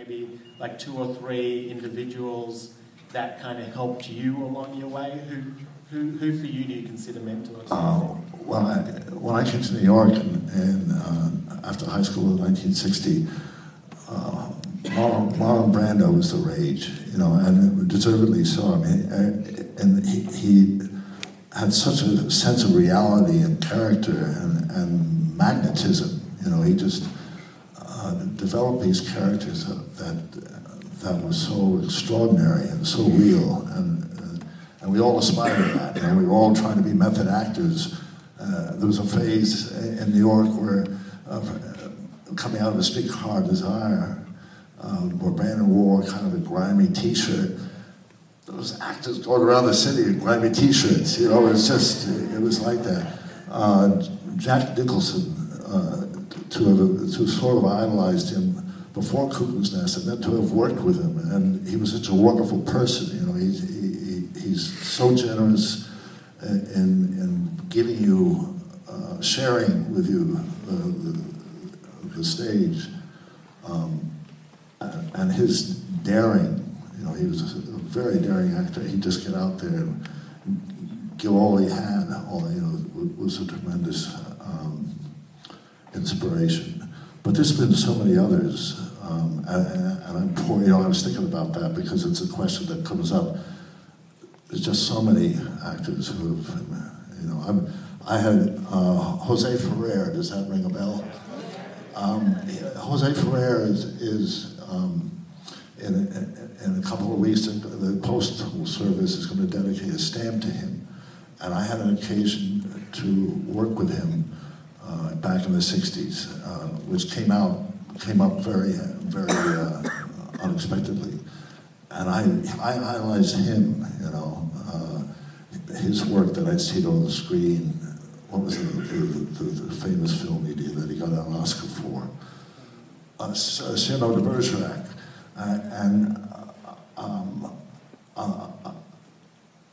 maybe like 2 or 3 individuals that kind of helped you along your way? Who for you do you consider mentors? Well, when I came to New York after high school in 1960, Marlon Brando was the rage, you know, and deservedly so. I mean, and he had such a sense of reality and character and magnetism. You know, he just developed these characters that were so extraordinary and so real, and we all aspired to that. You know, we were all trying to be method actors. There was a phase in New York where, coming out of A Streetcar Desire, where Brandon wore kind of a grimy T-shirt. Those actors going around the city in grimy T-shirts. You know, it was like that. Jack Nicholson, to sort of idolized him before Cuckoo's Nest, and then to have worked with him, and he was such a wonderful person. You know, he's so generous in giving you, sharing with you the stage, and his daring. You know, he was a very daring actor. He'd just get out there and give all he had. You know, was a tremendous inspiration. But there's been so many others, and I'm poor. You know, I was thinking about that because it's a question that comes up. There's just so many actors who have, you know, I had Jose Ferrer. Does that ring a bell? Jose Ferrer is in a couple of weeks, the Postal Service is going to dedicate a stamp to him. And I had an occasion to work with him back in the 60s, which came up very, very unexpectedly. And I idolized him, you know, his work that I'd seen on the screen. What was the famous film he did that he got an Oscar for? Cyrano de Bergerac.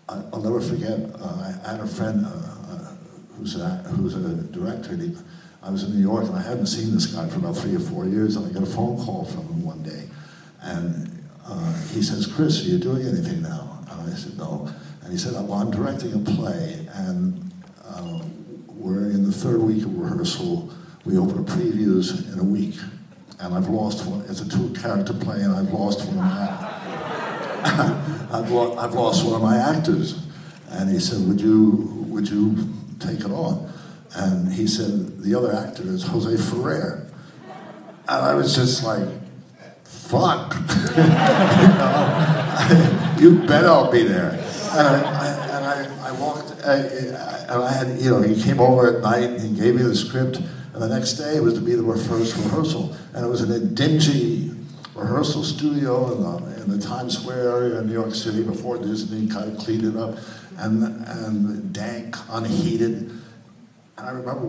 I'll never forget, I had a friend who's a director. And I was in New York and I hadn't seen this guy for about 3 or 4 years, and I got a phone call from him one day. And he says, "Chris, are you doing anything now?" And I said, "No." And he said, "Well, I'm directing a play, and we're in the 3rd week of rehearsal. We open previews in a week. And I've lost one. It's a 2-character play, and I've lost one of my I've lost one of my actors." And he said, "Would you take it on?" And he said, "The other actor is Jose Ferrer." And I was just like, "Fuck!" You bet I'll be there. And I walked, and I had, you know, he came over at night and he gave me the script. And the next day was to be the first rehearsal. And it was in a dingy rehearsal studio in the Times Square area in New York City before Disney kind of cleaned it up, and dank, unheated. And I remember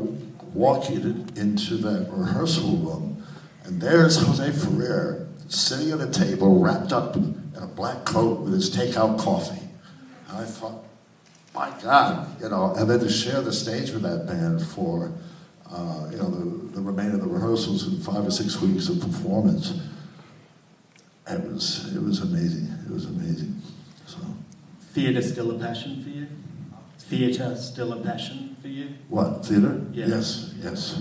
walking into that rehearsal room, and there's Jose Ferrer sitting at a table wrapped up in a black coat with his takeout coffee. And I thought, my God, you know, and then to share the stage with that band for you know, the remainder of the rehearsals and 5 or 6 weeks of performance. It was amazing. It was amazing. So, theatre still a passion for you? Theatre still a passion for you? What, theatre? Yeah. Yes, yes.